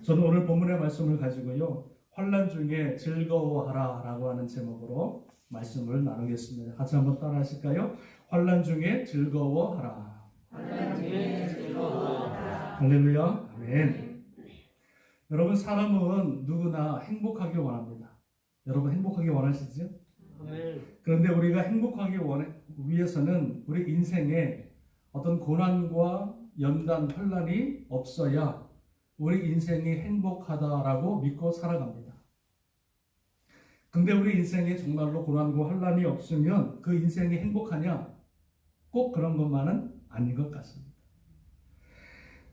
저는 오늘 본문의 말씀을 가지고요, 환난 중에 즐거워하라 라고 하는 제목으로 말씀을 나누겠습니다. 같이 한번 따라 하실까요? 환난 중에 즐거워하라. 환난 중에 즐거워하라. 할렐루야. 아멘. 여러분, 사람은 누구나 행복하길 원합니다. 여러분 행복하길 원하시죠? 아멘. 그런데 우리가 행복하기 위해서는 우리 인생에 어떤 고난과 연단, 환난이 없어야 우리 인생이 행복하다라고 믿고 살아갑니다. 근데 우리 인생에 정말로 고난과 환난이 없으면 그 인생이 행복하냐? 꼭 그런 것만은 아닌 것 같습니다.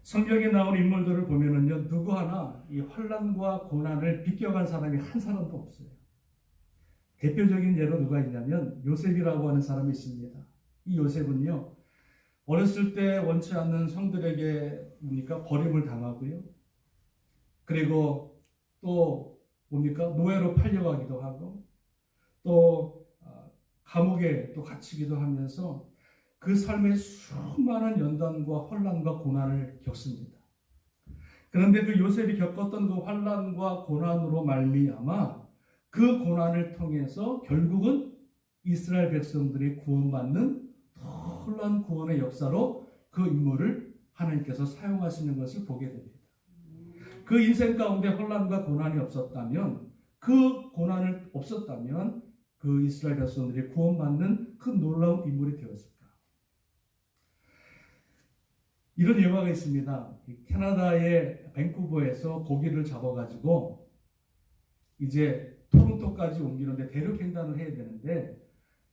성경에 나온 인물들을 보면은요, 누구 하나 이 환난과 고난을 비껴간 사람이 한 사람도 없어요. 대표적인 예로 누가 있냐면 요셉이라고 하는 사람이 있습니다. 이 요셉은요, 어렸을 때 원치 않는 성들에게 버림을 당하고요, 그리고 또 노예로 팔려가기도 하고, 또 감옥에 또 갇히기도 하면서 그 삶에 수많은 연단과 혼란과 고난을 겪습니다. 그런데 그 요셉이 겪었던 그 환난과 고난으로 말미암아 그 고난을 통해서 결국은 이스라엘 백성들이 구원받는 놀라운 구원의 역사로 그 인물을 하나님께서 사용하시는 것을 보게 됩니다. 그 인생 가운데 혼란과 고난이 없었다면, 그 고난을 없었다면 그 이스라엘 백성들이 구원받는 그 놀라운 인물이 되었을까? 이런 예화가 있습니다. 캐나다의 밴쿠버에서 고기를 잡아가지고 이제 토론토까지 옮기는데 대륙 횡단을 해야 되는데,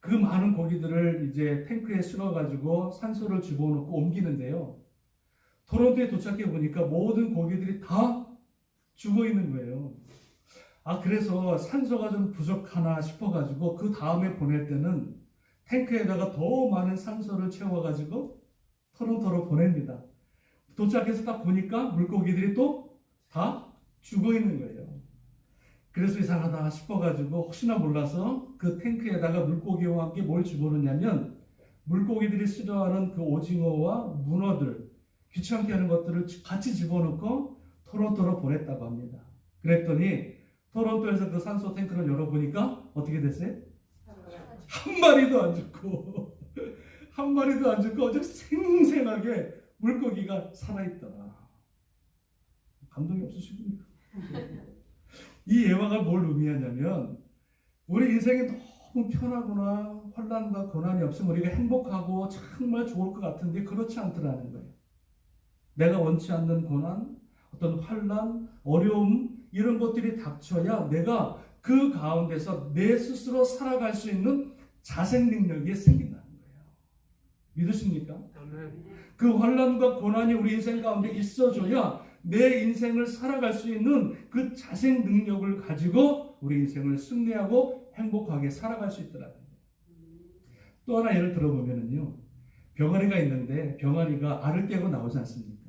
그 많은 고기들을 이제 탱크에 실어가지고 산소를 집어넣고 옮기는데요, 토론토에 도착해 보니까 모든 고기들이 다 죽어 있는 거예요. 그래서 산소가 좀 부족하나 싶어가지고 그 다음에 보낼 때는 탱크에다가 더 많은 산소를 채워가지고 토론토로 보냅니다. 도착해서 딱 보니까 물고기들이 또 다 죽어 있는 거예요. 그래서 이상하다 싶어가지고 혹시나 몰라서 그 탱크에다가 물고기와 함께 뭘 집어넣냐면, 물고기들이 싫어하는 그 오징어와 문어들, 귀찮게 하는 것들을 같이 집어넣고 토론토로 보냈다고 합니다. 그랬더니 토론토에서 그 산소 탱크를 열어보니까 어떻게 됐어요? 한 마리도 안 죽고 한 마리도 안 죽고 아주 생생하게 물고기가 살아있더라. 감동이 없으시군요. 이 예화가 뭘 의미하냐면, 우리 인생이 너무 편하거나 환난과 고난이 없으면 우리가 행복하고 정말 좋을 것 같은데 그렇지 않더라는 거예요. 내가 원치 않는 고난, 어떤 환난, 어려움, 이런 것들이 닥쳐야 내가 그 가운데서 내 스스로 살아갈 수 있는 자생 능력이 생긴다는 거예요. 믿으십니까? 그 환난과 고난이 우리 인생 가운데 있어줘야 내 인생을 살아갈 수 있는 그 자생 능력을 가지고 우리 인생을 승리하고 행복하게 살아갈 수 있더라고요. 또 하나 예를 들어보면요, 병아리가 있는데 병아리가 알을 깨고 나오지 않습니까?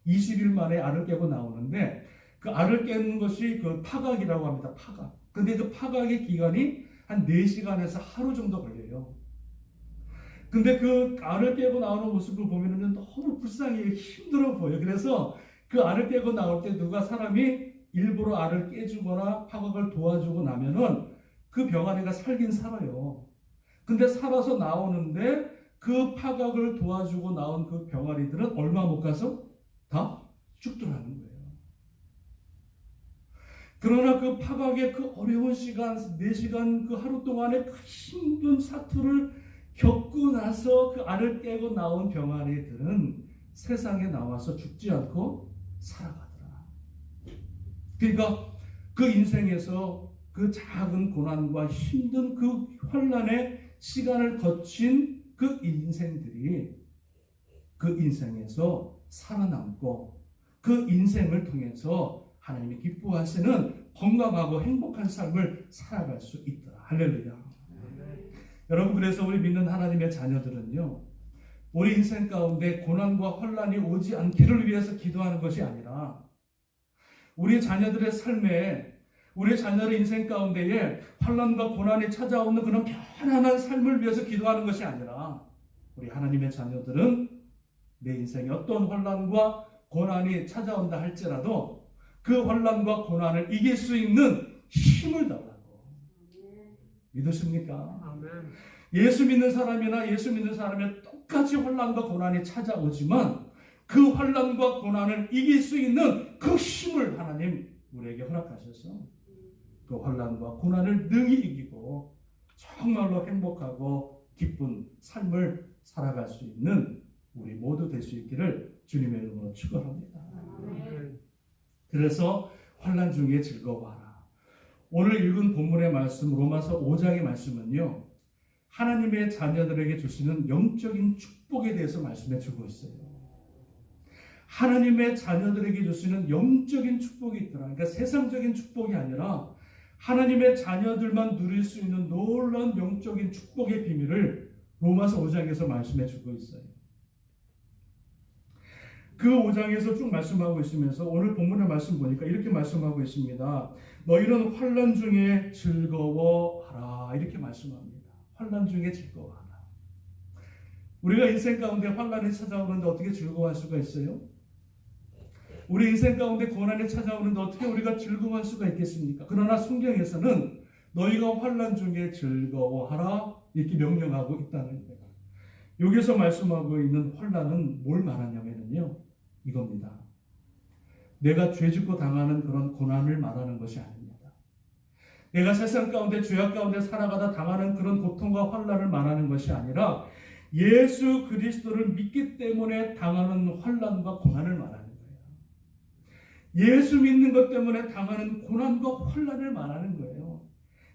20일 만에 알을 깨고 나오는데, 그 알을 깨는 것이 그 파각이라고 합니다. 파각. 근데 그 파각의 기간이 한 4시간에서 하루 정도 걸려요. 근데 그 알을 깨고 나오는 모습을 보면은 너무 불쌍해요. 힘들어 보여요. 그래서 그 알을 깨고 나올 때 누가 사람이 일부러 알을 깨주거나 파각을 도와주고 나면은 그 병아리가 살긴 살아요. 근데 살아서 나오는데 그 파각을 도와주고 나온 그 병아리들은 얼마 못 가서 다 죽더라는 거예요. 그러나 그 파각의 그 어려운 시간, 4시간 그 하루 동안의 그 힘든 사투를 겪고 나서 그 알을 깨고 나온 병아리들은 세상에 나와서 죽지 않고 살아가더라. 그러니까 그 인생에서 그 작은 고난과 힘든 그 환난의 시간을 거친 그 인생들이 그 인생에서 살아남고 그 인생을 통해서 하나님이 기뻐하시는 건강하고 행복한 삶을 살아갈 수 있더라. 할렐루야. 여러분, 그래서 우리 믿는 하나님의 자녀들은요, 우리 인생 가운데 고난과 혼란이 오지 않기를 위해서 기도하는 것이 아니라, 우리 자녀들의 삶에, 우리 자녀의 인생 가운데에 환난과 고난이 찾아오는 그런 편안한 삶을 위해서 기도하는 것이 아니라, 우리 하나님의 자녀들은 내 인생에 어떤 혼란과 고난이 찾아온다 할지라도 그 환난과 고난을 이길 수 있는 힘을 달라고. 믿으십니까? 아멘. 예수 믿는 사람이나 예수 믿는 사람이 똑같이 환난과 고난이 찾아오지만 그 환난과 고난을 이길 수 있는 그 힘을 하나님 우리에게 허락하셔서 그 환난과 고난을 능히 이기고 정말로 행복하고 기쁜 삶을 살아갈 수 있는 우리 모두 될 수 있기를 주님의 이름으로 축원합니다. 아멘. 그래서 환난 중에 즐거워하라. 오늘 읽은 본문의 말씀 로마서 5장의 말씀은요, 하나님의 자녀들에게 주시는 영적인 축복에 대해서 말씀해 주고 있어요. 하나님의 자녀들에게 주시는 영적인 축복이 있더라. 그러니까 세상적인 축복이 아니라 하나님의 자녀들만 누릴 수 있는 놀라운 영적인 축복의 비밀을 로마서 5장에서 말씀해 주고 있어요. 그 5장에서 쭉 말씀하고 있으면서 오늘 본문의 말씀 보니까 이렇게 말씀하고 있습니다. 너희는 환난 중에 즐거워하라. 이렇게 말씀합니다. 환난 중에 즐거워하라. 우리가 인생 가운데 환난이 찾아오는데 어떻게 즐거워할 수가 있어요? 우리 인생 가운데 고난이 찾아오는데 어떻게 우리가 즐거워할 수가 있겠습니까? 그러나 성경에서는 너희가 환난 중에 즐거워하라 이렇게 명령하고 있다는 거예요. 여기서 말씀하고 있는 환난은 뭘 말하냐면요, 이겁니다. 내가 죄짓고 당하는 그런 고난을 말하는 것이 아닙니다. 내가 세상 가운데 죄악 가운데 살아가다 당하는 그런 고통과 환난을 말하는 것이 아니라 예수 그리스도를 믿기 때문에 당하는 환난과 고난을 말하는 거예요. 예수 믿는 것 때문에 당하는 고난과 환난을 말하는 거예요.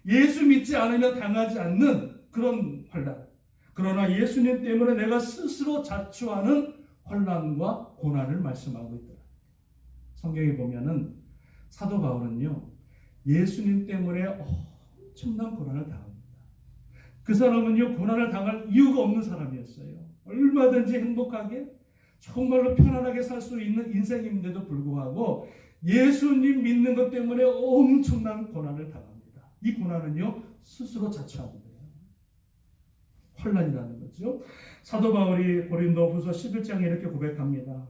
예수 믿지 않으면 당하지 않는 그런 환난. 그러나 예수님 때문에 내가 스스로 자초하는 환난과 고난을 말씀하고 있더라. 성경에 보면은 사도 바울은요, 예수님 때문에 엄청난 고난을 당합니다. 그 사람은요, 고난을 당할 이유가 없는 사람이었어요. 얼마든지 행복하게 정말로 편안하게 살 수 있는 인생인데도 불구하고 예수님 믿는 것 때문에 엄청난 고난을 당합니다. 이 고난은요, 스스로 자초합니다. 환난이라는 거죠. 사도 바울이 고린도후서 11장에 이렇게 고백합니다.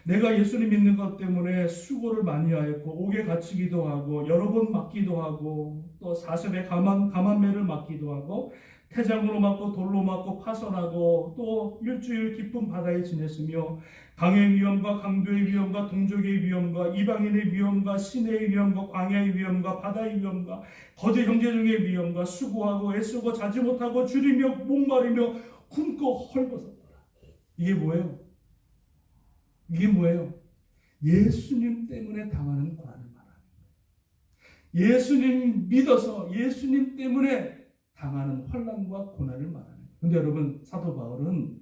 내가 예수님 믿는 것 때문에 수고를 많이 하였고 옥에 갇히기도 하고 여러 번 맞기도 하고 또 사슬에 감한매를 맞기도 하고 태장으로 맞고 돌로 맞고 파선하고 또 일주일 깊은 바다에 지냈으며 강의 위험과 강도의 위험과 동족의 위험과 이방인의 위험과 시내의 위험과 광야의 위험과 바다의 위험과 거짓 형제 중의 위험과 수고하고 애쓰고 자지 못하고 줄이며 목마르며 굶고 헐벗었더라. 이게 뭐예요? 이게 뭐예요? 예수님 때문에 당하는 고난을 말하는 거예요. 예수님 믿어서 예수님 때문에 당하는 환난과 고난을 말하는 거예요. 근데 여러분, 사도 바울은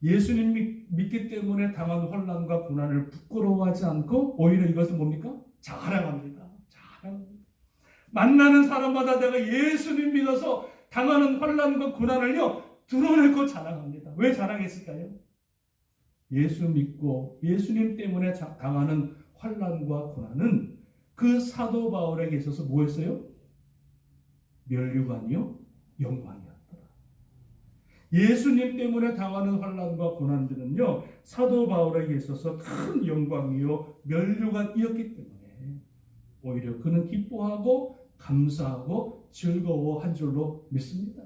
예수님 믿기 때문에 당한 환난과 고난을 부끄러워하지 않고 오히려 이것을 뭡니까? 자랑합니다. 자랑합니다. 만나는 사람마다 내가 예수님 믿어서 당하는 환난과 고난을요, 드러내고 자랑합니다. 왜 자랑했을까요? 예수 믿고 예수님 때문에 당하는 환난과 고난은 그 사도 바울에게 있어서 뭐였어요? 멸류가 아니요, 영광이었더라. 예수님 때문에 당하는 환난과 고난들은요, 사도 바울에게 있어서 큰 영광이요, 멸류관이었기 때문에 오히려 그는 기뻐하고 감사하고 즐거워한 줄로 믿습니다.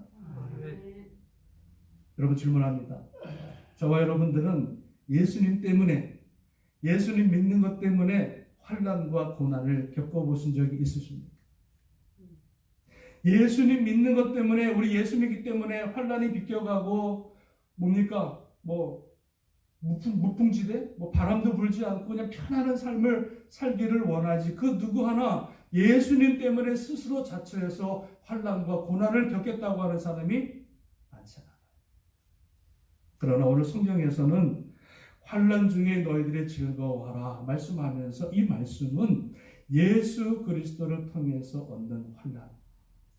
여러분, 질문합니다. 저와 여러분들은 예수님 때문에, 예수님 믿는 것 때문에 환난과 고난을 겪어보신 적이 있으십니까? 예수님 믿는 것 때문에, 우리 예수 믿기 때문에 환난이 비껴가고 뭡니까? 무풍지대? 바람도 불지 않고 그냥 편안한 삶을 살기를 원하지, 그 누구 하나 예수님 때문에 스스로 자처해서 환난과 고난을 겪겠다고 하는 사람이 많지 않아요. 그러나 오늘 성경에서는 환난 중에 너희들이 즐거워하라 말씀하면서 이 말씀은 예수 그리스도를 통해서 얻는 환난,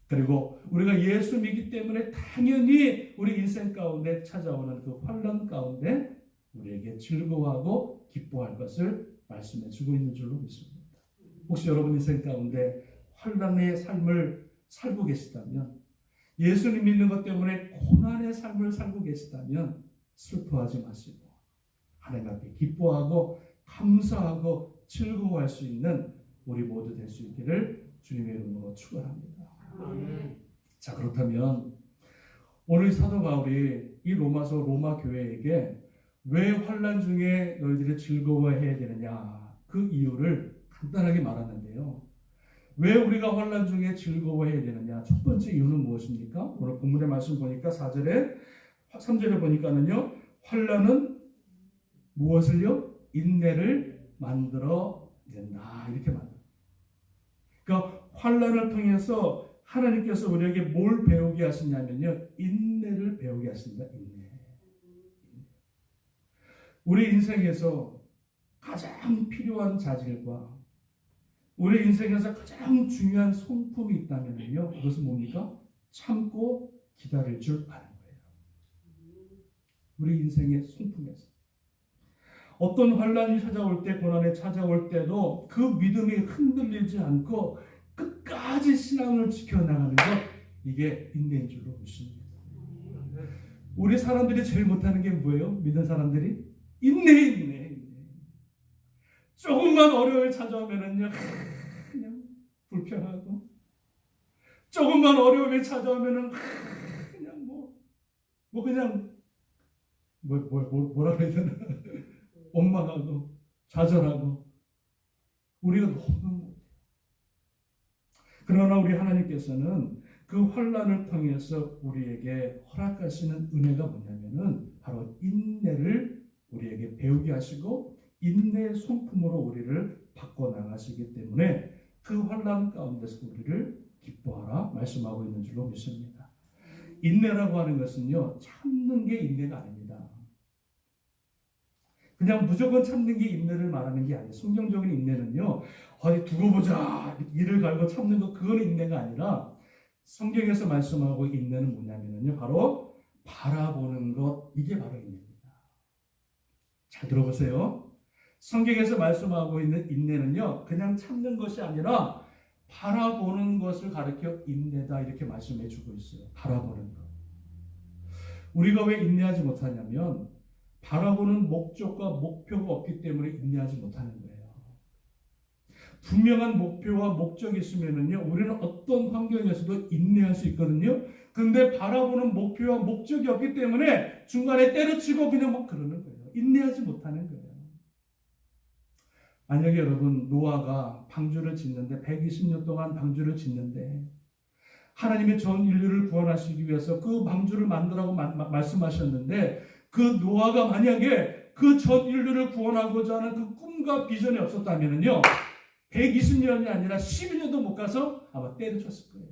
그리고 우리가 예수 믿기 때문에 당연히 우리 인생 가운데 찾아오는 그 환난 가운데 우리에게 즐거워하고 기뻐할 것을 말씀해 주고 있는 줄로 믿습니다. 혹시 여러분 인생 가운데 환난의 삶을 살고 계시다면, 예수님 믿는 것 때문에 고난의 삶을 살고 계시다면 슬퍼하지 마시고 하나님 앞에 기뻐하고 감사하고 즐거워할 수 있는 우리 모두 될 수 있기를 주님의 이름으로 축원합니다. 자, 그렇다면 오늘 사도 바울이 이 로마서 로마 교회에게 왜 환난 중에 너희들이 즐거워해야 되느냐, 그 이유를 간단하게 말하는데요. 왜 우리가 환난 중에 즐거워해야 되느냐? 첫 번째 이유는 무엇입니까? 오늘 본문의 말씀 보니까 3절에 보니까는요, 환난은 무엇을요? 인내를 만들어 낸다, 이렇게 말합니다. 그러니까 환난을 통해서 하나님께서 우리에게 뭘 배우게 하시냐면요, 인내를 배우게 하십니다. 인내. 우리 인생에서 가장 필요한 자질과 우리 인생에서 가장 중요한 성품이 있다면요, 그것은 뭡니까? 참고 기다릴 줄 아는 거예요. 우리 인생의 성품에서 어떤 환난이 찾아올 때, 고난이 찾아올 때도 그 믿음이 흔들리지 않고 끝까지 신앙을 지켜나가는 것, 이게 인내인 줄로 믿습니다. 우리 사람들이 제일 못하는 게 뭐예요? 믿는 사람들이? 인내. 조금만 어려움이 찾아오면은요, 그냥 불평하고, 조금만 어려움이 찾아오면은 그냥 뭐라 그래야 되나, 원망하고 좌절하고, 우리가 너무 못해요. 그러나 우리 하나님께서는 그 환난을 통해서 우리에게 허락하시는 은혜가 뭐냐면은 바로 인내를 우리에게 배우게 하시고 인내의 성품으로 우리를 바꿔나가시기 때문에 그 환난 가운데서 우리를 기뻐하라 말씀하고 있는 줄로 믿습니다. 인내라고 하는 것은요, 참는 게 인내가 아닙니다. 그냥 무조건 참는 게 인내를 말하는 게 아니에요. 성경적인 인내는요, 어디 두고 보자, 이를 갈고 참는 것, 그건 인내가 아니라 성경에서 말씀하고 인내는 뭐냐면요, 바로 바라보는 것, 이게 바로 인내입니다. 잘 들어보세요. 성경에서 말씀하고 있는 인내는요, 그냥 참는 것이 아니라 바라보는 것을 가리켜 인내다, 이렇게 말씀해 주고 있어요. 바라보는 것. 우리가 왜 인내하지 못하냐면 바라보는 목적과 목표가 없기 때문에 인내하지 못하는 거예요. 분명한 목표와 목적이 있으면은요, 우리는 어떤 환경에서도 인내할 수 있거든요. 근데 바라보는 목표와 목적이 없기 때문에 중간에 때려치고 그냥 막 그러는 거예요. 인내하지 못하는 거예요. 만약에 여러분, 노아가 방주를 짓는데 120년 동안 방주를 짓는데 하나님의 전 인류를 구원하시기 위해서 그 방주를 만들라고 말씀하셨는데 그 노아가 만약에 그 전 인류를 구원하고자 하는 그 꿈과 비전이 없었다면요, 120년이 아니라 12년도 못 가서 아마 때려쳤을 거예요.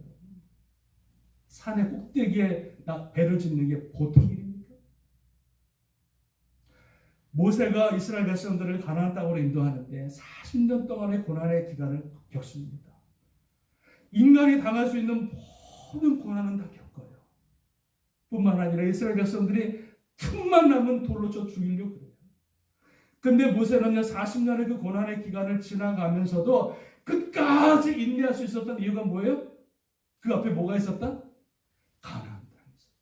산의 꼭대기에 배를 짓는 게 보통 일입니까? 모세가 이스라엘 백성들을 가나안 땅으로 인도하는데 40년 동안의 고난의 기간을 겪습니다. 인간이 당할 수 있는 모든 고난은 다 겪어요. 뿐만 아니라 이스라엘 백성들이 틈만 나면 돌로 쳐 죽이려고 그래요. 근데 모세는요, 40년의 그 고난의 기간을 지나가면서도 끝까지 인내할 수 있었던 이유가 뭐예요? 그 앞에 뭐가 있었다? 가나안 땅이 있었다.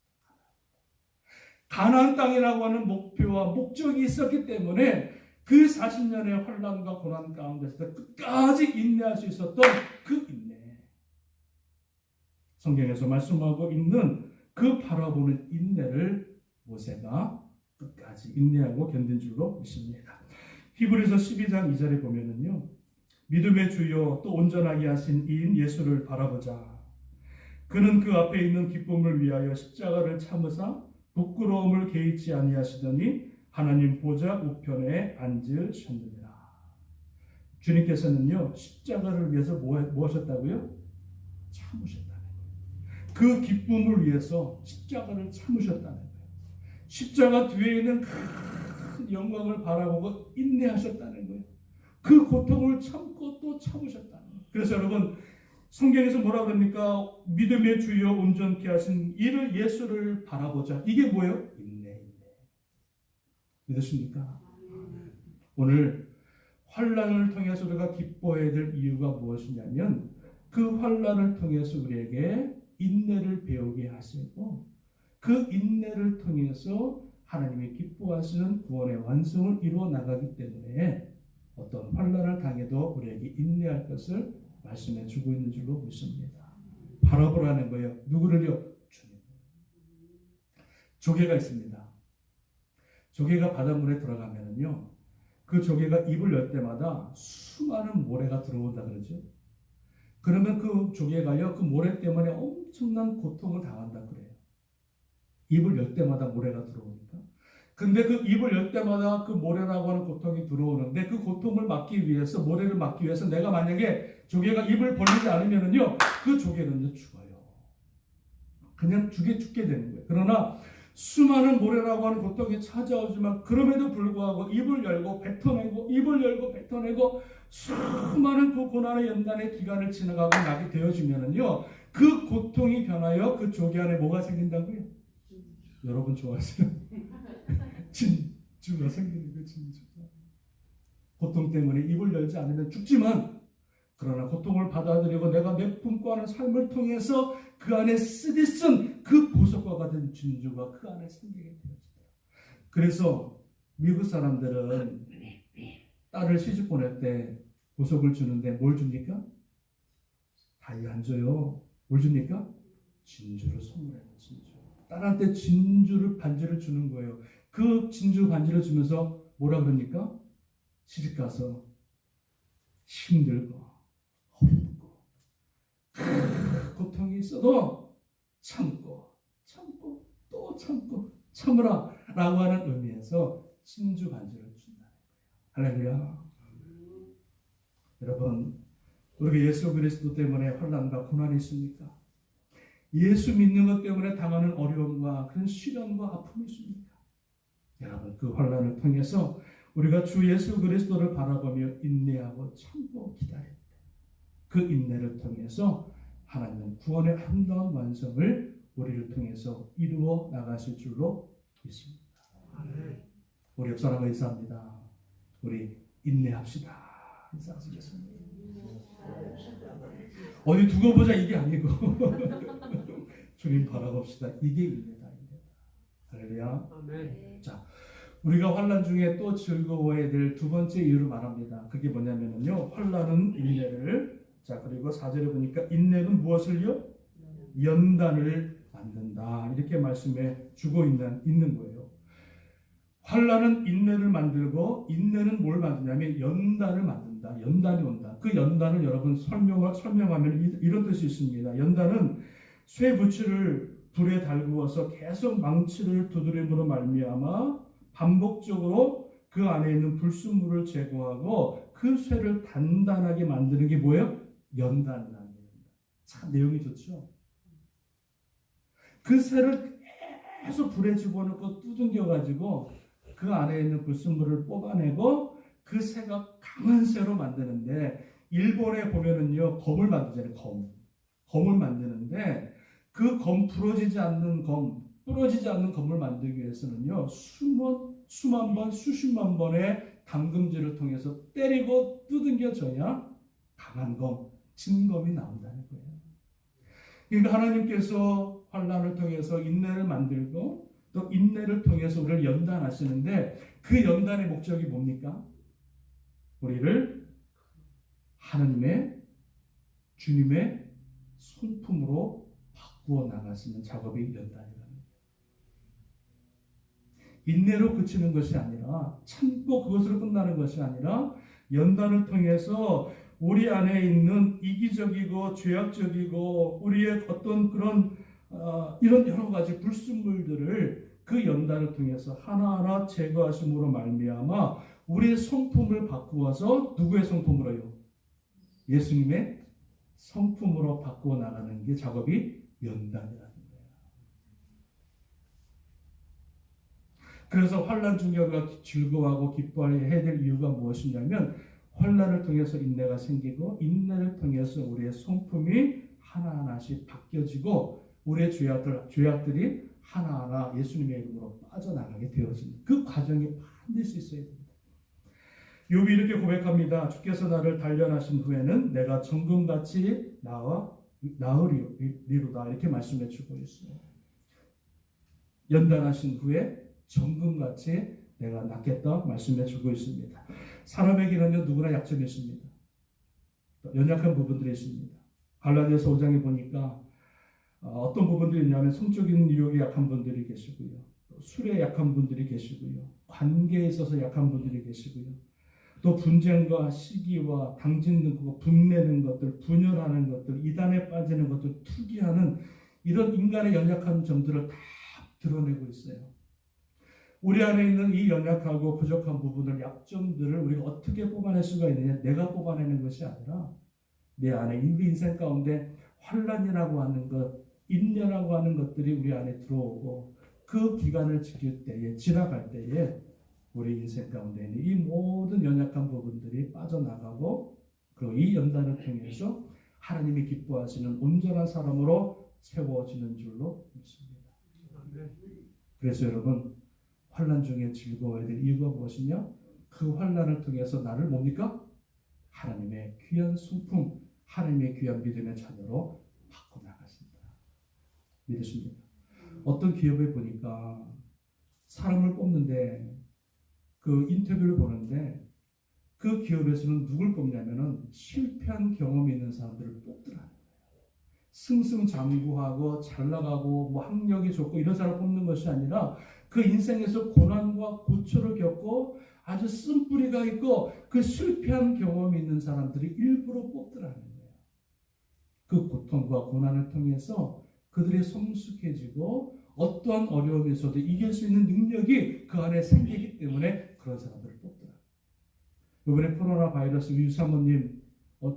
가나안 땅이라고 하는 목표와 목적이 있었기 때문에 그 40년의 환난과 고난 가운데서 끝까지 인내할 수 있었던 그 인내. 성경에서 말씀하고 있는 그 바라보는 인내를 모세가 끝까지 인내하고 견딘 줄로 믿습니다. 히브리서 12장 2절에 보면은요, 믿음의 주요 또 온전하게 하신 이인 예수를 바라보자. 그는 그 앞에 있는 기쁨을 위하여 십자가를 참으사 부끄러움을 개의치 아니하시더니 하나님 보좌 우편에 앉으셨느니라. 주님께서는요, 십자가를 위해서 뭐 하셨다고요? 참으셨다는 거예요. 그 기쁨을 위해서 십자가를 참으셨다는 거예요. 십자가 뒤에 있는 큰 영광을 바라보고 인내하셨다는 거예요. 그 고통을 참고 또 참으셨다는 거예요. 그래서 여러분, 성경에서 뭐라 그럽니까? 믿음의 주여 온전케 하신 이를 예수를 바라보자. 이게 뭐예요? 인내. 믿으십니까? 오늘 환난을 통해서 우리가 기뻐해야 될 이유가 무엇이냐면 그 환난을 통해서 우리에게 인내를 배우게 하시고 그 인내를 통해서 하나님이 기뻐하시는 구원의 완성을 이루어 나가기 때문에 어떤 환난을 당해도 우리에게 인내할 것을 말씀해 주고 있는 줄로 믿습니다. 바라보라는 거예요. 누구를요? 주님. 조개가 있습니다. 조개가 바닷물에 들어가면은요, 그 조개가 입을 열 때마다 수많은 모래가 들어온다 그러죠. 그러면 그 조개가요, 그 모래 때문에 엄청난 고통을 당한다 그래요. 입을 열 때마다 모래가 들어오니까. 근데 그 입을 열 때마다 그 모래라고 하는 고통이 들어오는데 그 고통을 막기 위해서, 모래를 막기 위해서 내가 만약에 조개가 입을 벌리지 않으면은요, 그 조개는요, 죽어요. 그냥 죽게 되는 거예요. 그러나 수많은 모래라고 하는 고통이 찾아오지만 그럼에도 불구하고 입을 열고 뱉어내고 입을 열고 뱉어내고 수많은 그 고난의 연단의 기간을 지나가고 나게 되어지면은요, 그 고통이 변하여 그 조개 안에 뭐가 생긴다고요? 여러분 좋아하세요? 진주가 생기는 거, 진주가. 고통 때문에 입을 열지 않으면 죽지만, 그러나 고통을 받아들이고 내가 내품고 하는 삶을 통해서 그 안에 쓰디 쓴 그 보석과 같은 진주가 그 안에 생기게 되어진다. 그래서 미국 사람들은 딸을 시집 보낼 때 보석을 주는데 뭘 줍니까? 다이 안 줘요. 뭘 줍니까? 진주를 선물해요. 진주. 딸한테 진주를 반지를 주는 거예요. 그 진주 반지를 주면서 뭐라 그러니까? 시집 가서 힘들고 어렵고 고통이 있어도 참고 또 참고 참으라 라고 하는 의미에서 진주 반지를 준다는 거예요. 할렐루야. 여러분, 우리가 예수 그리스도 때문에 환난과 고난이 있습니까? 예수 믿는 것 때문에 당하는 어려움과 그런 시련과 아픔이 있습니까? 여러분, 그 환난을 통해서 우리가 주 예수 그리스도를 바라보며 인내하고 참고 기다릴 때 그 인내를 통해서 하나님은 구원의 아름다운 완성을 우리를 통해서 이루어 나가실 줄로 믿습니다. 우리 옆 사람과 인사합니다. 우리 인내합시다. 인사하시겠습니다. 어디 두고 보자 이게 아니고 주님 바라봅시다. 이게 인내다. 할렐루야. 자, 우리가 환난 중에 또 즐거워해야 될 두 번째 이유를 말합니다. 그게 뭐냐면요, 환난은 인내를, 자, 그리고 4절에 보니까 인내는 무엇을요? 연단을 만든다. 이렇게 말씀해 주고 있는 거예요. 환난은 인내를 만들고 인내는 뭘 만드냐면 연단을 만든다. 연단이 온다. 그 연단을 여러분 설명하면 이런 뜻이 있습니다. 연단은 쇠 부치를 불에 달구어서 계속 망치를 두드림으로 말미암아 반복적으로 그 안에 있는 불순물을 제거하고 그 쇠를 단단하게 만드는 게 뭐예요? 연단이라는 거예요. 참 내용이 좋죠. 그 쇠를 계속 불에 집어넣고 두둥겨-가지고 그 안에 있는 불순물을 뽑아내고 그 쇠가 강한 쇠로 만드는데, 일본에 보면은요, 검을 만들잖아요. 검을 만드는데 그 부러지지 않는 검을 만들기 위해서는요, 수만 번, 수십만 번의 담금질을 통해서 때리고 두둥겨져야 강한 진검이 나온다는 거예요. 그러니까 하나님께서 환난을 통해서 인내를 만들고 또 인내를 통해서 우리를 연단하시는데, 그 연단의 목적이 뭡니까? 우리를 하나님의, 주님의 손품으로 바꾸어 나가시는 작업이 연단이라는 거예요. 인내로 그치는 것이 아니라, 참고 그것으로 끝나는 것이 아니라, 연단을 통해서 우리 안에 있는 이기적이고 죄악적이고 우리의 어떤 그런 이런 여러 가지 불순물들을 그 연단을 통해서 하나하나 제거하심으로 말미암아 우리의 성품을 바꾸어서, 누구의 성품으로요? 예수님의 성품으로 바꾸어 나가는 게 작업이 연단이라는 거예요. 그래서 환난 중에 우리가 즐거워하고 기뻐해야 될 이유가 무엇이냐면, 환난을 통해서 인내가 생기고 인내를 통해서 우리의 성품이 하나하나씩 바뀌어지고 우리의 죄악들이 하나하나 예수님의 이름으로 빠져나가게 되어지는 그 과정이 반드시 있어야 됩니다. 욥이 이렇게 고백합니다. 주께서 나를 단련하신 후에는 내가 정금같이 나으리로다. 이렇게 말씀해 주고 있어요. 연단하신 후에 정금같이 내가 낫겠다 말씀해 주고 있습니다. 사람에게는요 누구나 약점이 있습니다. 연약한 부분들이 있습니다. 갈라디아서 5장에 보니까 어떤 부분들이 있냐면 성적인 유혹에 약한 분들이 계시고요. 또 술에 약한 분들이 계시고요. 관계에 있어서 약한 분들이 계시고요. 또 분쟁과 시기와 당진능고 분내는 것들, 분열하는 것들, 이단에 빠지는 것들, 투기하는 이런 인간의 연약한 점들을 다 드러내고 있어요. 우리 안에 있는 이 연약하고 부족한 부분을, 약점들을 우리가 어떻게 뽑아낼 수가 있느냐? 내가 뽑아내는 것이 아니라 내 안에 인생 가운데 환란이라고 하는 것, 인내라고 하는 것들이 우리 안에 들어오고 그 기간을 지킬 때에, 지나갈 때에 우리 인생 가운데 있는 이 모든 연약한 부분들이 빠져나가고 그리고 이 연단을 통해서 하나님이 기뻐하시는 온전한 사람으로 세워지는 줄로 믿습니다. 그래서 여러분 환난 중에 즐거워야 될 이유가 무엇이냐? 그 환난을 통해서 나를 뭡니까? 하나님의 귀한 성품, 하나님의 귀한 믿음의 자녀로 바꿔나가신다. 믿으십니까? 어떤 기업에 보니까 사람을 뽑는데 그 인터뷰를 보는데 그 기업에서는 누굴 뽑냐면은 실패한 경험이 있는 사람들을 뽑더라고요. 승승장구하고 잘 나가고 뭐 학력이 좋고 이런 사람 뽑는 것이 아니라 그 인생에서 고난과 고초를 겪고 아주 쓴뿌리가 있고 그 실패한 경험이 있는 사람들이 일부러 뽑더라는 거예요. 그 고통과 고난을 통해서 그들이 성숙해지고 어떠한 어려움에서도 이길 수 있는 능력이 그 안에 생기기 때문에 그런 사람들을 뽑더라고요. 이번에 코로나 바이러스 유사모님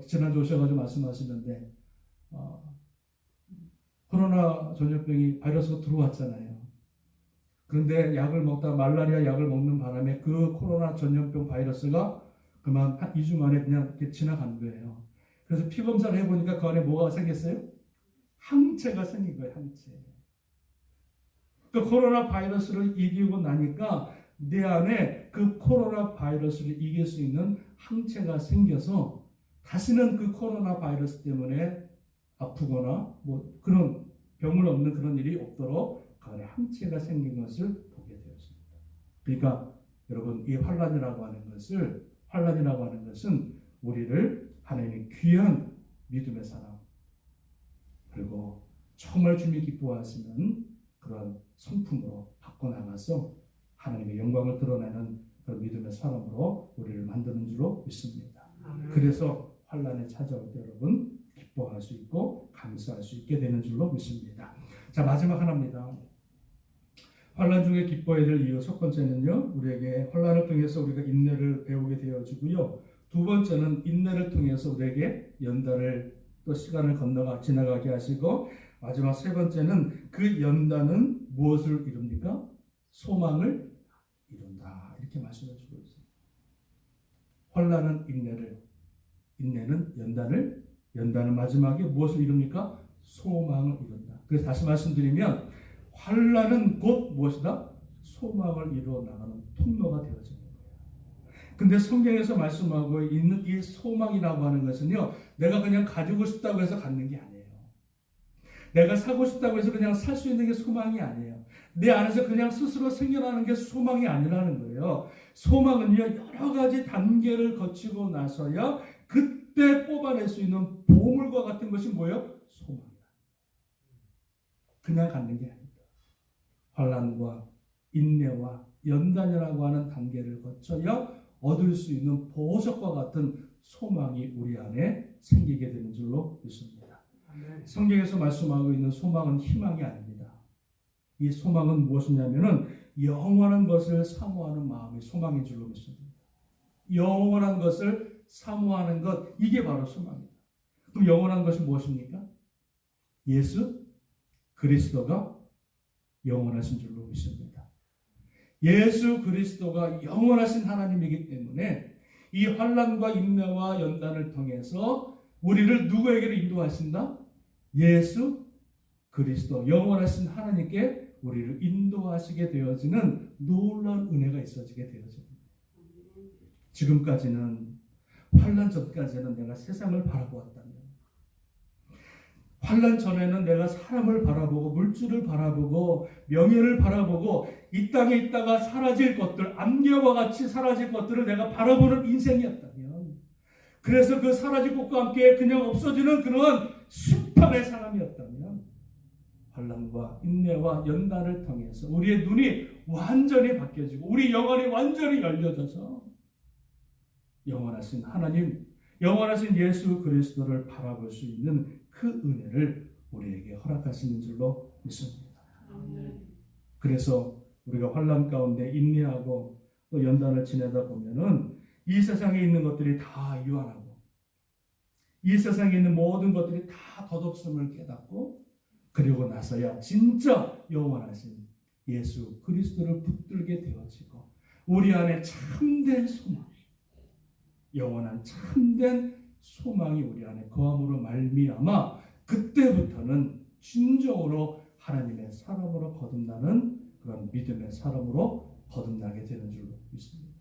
지난주 오셔가지고 말씀하시는데 코로나 전염병이 바이러스가 들어왔잖아요. 그런데 약을 먹다 말라리아 약을 먹는 바람에 그 코로나 전염병 바이러스가 그만 한 2주 만에 그냥 이렇게 지나간 거예요. 그래서 피 검사를 해보니까 그 안에 뭐가 생겼어요? 항체가 생긴 거예요. 항체. 그 코로나 바이러스를 이기고 나니까 내 안에 그 코로나 바이러스를 이길 수 있는 항체가 생겨서 다시는 그 코로나 바이러스 때문에 아프거나 뭐 그런 병을 얻는 그런 일이 없도록 그 안에 항체가 생긴 것을 보게 되었습니다. 그러니까 여러분 이 환란이라고 하는 것은 우리를 하나님의 귀한 믿음의 사람 그리고 정말 주님이 기뻐하시는 그런 성품으로 바꿔나가서 하나님의 영광을 드러내는 그런 믿음의 사람으로 우리를 만드는 줄로 믿습니다. 그래서 환란에 찾아올 때 여러분 기뻐할 수 있고 감사할 수 있게 되는 줄로 믿습니다. 자, 마지막 하나입니다. 환란 중에 기뻐해야 될 이유 첫 번째는요. 우리에게 환란을 통해서 우리가 인내를 배우게 되어지고요. 두 번째는 인내를 통해서 우리에게 연단을 또 시간을 지나가게 하시고 마지막 세 번째는 그 연단은 무엇을 이룹니까? 소망을 이룬다. 이렇게 말씀해 주고 있습니다. 환란은 인내는 연단은 마지막에 무엇을 이룹니까? 소망을 이룬다. 그래서 다시 말씀드리면 환란은 곧 무엇이다? 소망을 이루어 나가는 통로가 되어지는 거예요. 근데 성경에서 말씀하고 있는 이 소망이라고 하는 것은요, 내가 그냥 가지고 싶다고 해서 갖는 게 아니에요. 내가 사고 싶다고 해서 그냥 살 수 있는 게 소망이 아니에요. 내 안에서 그냥 스스로 생겨나는 게 소망이 아니라는 거예요. 소망은요, 여러 가지 단계를 거치고 나서야 그때 뽑아낼 수 있는 보물과 같은 것이 뭐예요? 소망이다. 그냥 갖는 게 아니다. 환난과 인내와 연단이라고 하는 단계를 거쳐야 얻을 수 있는 보석과 같은 소망이 우리 안에 생기게 되는 줄로 믿습니다. 성경에서 말씀하고 있는 소망은 희망이 아닙니다. 이 소망은 무엇이냐면은 영원한 것을 사모하는 마음이 소망인 줄로 믿습니다. 영원한 것을 사모하는 것, 이게 바로 소망입니다. 그럼 영원한 것이 무엇입니까? 예수 그리스도가 영원하신 줄로 믿습니다. 예수 그리스도가 영원하신 하나님이기 때문에 이 환난과 인내와 연단을 통해서 우리를 누구에게로 인도하신다? 예수 그리스도 영원하신 하나님께 우리를 인도하시게 되어지는 놀라운 은혜가 있어지게 되어집니다. 지금까지는 환난 전까지는 내가 세상을 바라보았다면 환난 전에는 내가 사람을 바라보고 물질을 바라보고 명예를 바라보고 이 땅에 있다가 사라질 것들, 안개와 같이 사라질 것들을 내가 바라보는 인생이었다면, 그래서 그 사라질 것과 함께 그냥 없어지는 그런 심판의 사람이었다면, 환난과 인내와 연단을 통해서 우리의 눈이 완전히 바뀌어지고 우리 영혼이 완전히 열려져서 영원하신 하나님, 영원하신 예수 그리스도를 바라볼 수 있는 그 은혜를 우리에게 허락하시는 줄로 믿습니다. 그래서 우리가 환난 가운데 인내하고 또 연단을 지내다 보면은 이 세상에 있는 것들이 다 유한하고 이 세상에 있는 모든 것들이 다 덧없음을 깨닫고 그리고 나서야 진짜 영원하신 예수 그리스도를 붙들게 되어지고 우리 안에 참된 소망, 영원한 참된 소망이 우리 안에 거함으로 말미암아 그때부터는 진정으로 하나님의 사람으로 거듭나는 그런 믿음의 사람으로 거듭나게 되는 줄로 믿습니다.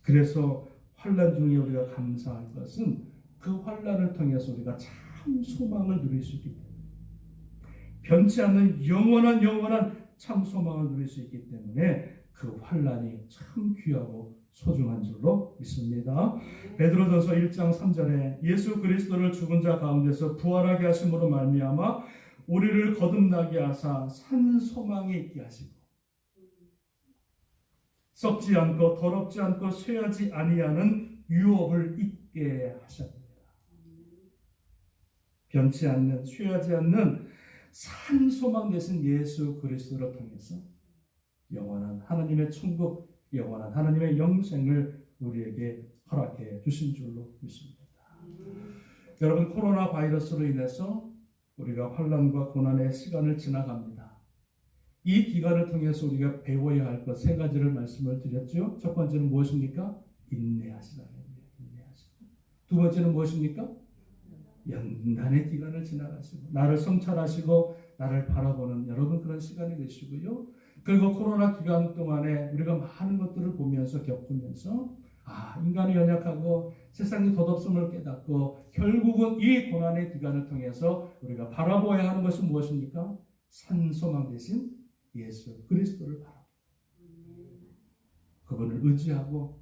그래서 환난 중에 우리가 감사할 것은 그 환난을 통해서 우리가 참 소망을 누릴 수 있기 때문에, 변치 않는 영원한 참 소망을 누릴 수 있기 때문에 그 환난이 참 귀하고 소중한 줄로 믿습니다. 베드로전서 1장 3절에 예수 그리스도를 죽은 자 가운데서 부활하게 하심으로 말미암아 우리를 거듭나게 하사 산 소망에 있게 하시고 썩지 않고 더럽지 않고 쇠하지 아니하는 유업을 있게 하셨습니다. 변치 않는, 쇠하지 않는 산 소망 되신 예수 그리스도를 통해서 영원한 하나님의 천국, 영원한 하나님의 영생을 우리에게 허락해 주신 줄로 믿습니다. 여러분, 코로나 바이러스로 인해서 우리가 환난과 고난의 시간을 지나갑니다. 이 기간을 통해서 우리가 배워야 할 것 세 가지를 말씀을 드렸죠. 첫 번째는 무엇입니까? 인내하시라. 인내하시고. 두 번째는 무엇입니까? 연단의 기간을 지나가시고 나를 성찰하시고 나를 바라보는 여러분 그런 시간이 되시고요. 그리고 코로나 기간 동안에 우리가 많은 것들을 보면서 겪으면서 인간이 연약하고 세상의 덧없음을 깨닫고 결국은 이 고난의 기간을 통해서 우리가 바라보아야 하는 것은 무엇입니까? 산소망 대신 예수 그리스도를 바라보고 그분을 의지하고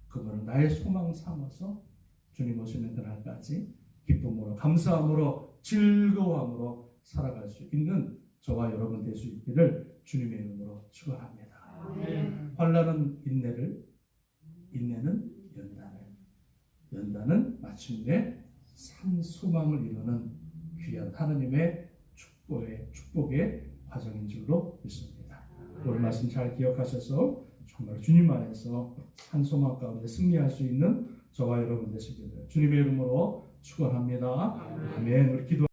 그분을 나의 소망 삼아서 주님 오시는 그날까지 기쁨으로 감사함으로 즐거움으로 살아갈 수 있는 저와 여러분 될 수 있기를 주님의 이름으로 축원합니다. 환난은 인내를, 인내는 연단을, 연단은 마침내 산 소망을 이루는 귀한 하나님의 축복의 과정인 줄로 믿습니다. 오늘 말씀 잘 기억하셔서 정말 주님 안에서 산 소망 가운데 승리할 수 있는 저와 여러분 되시기를 주님의 이름으로 축원합니다. 아멘. 우리 기도.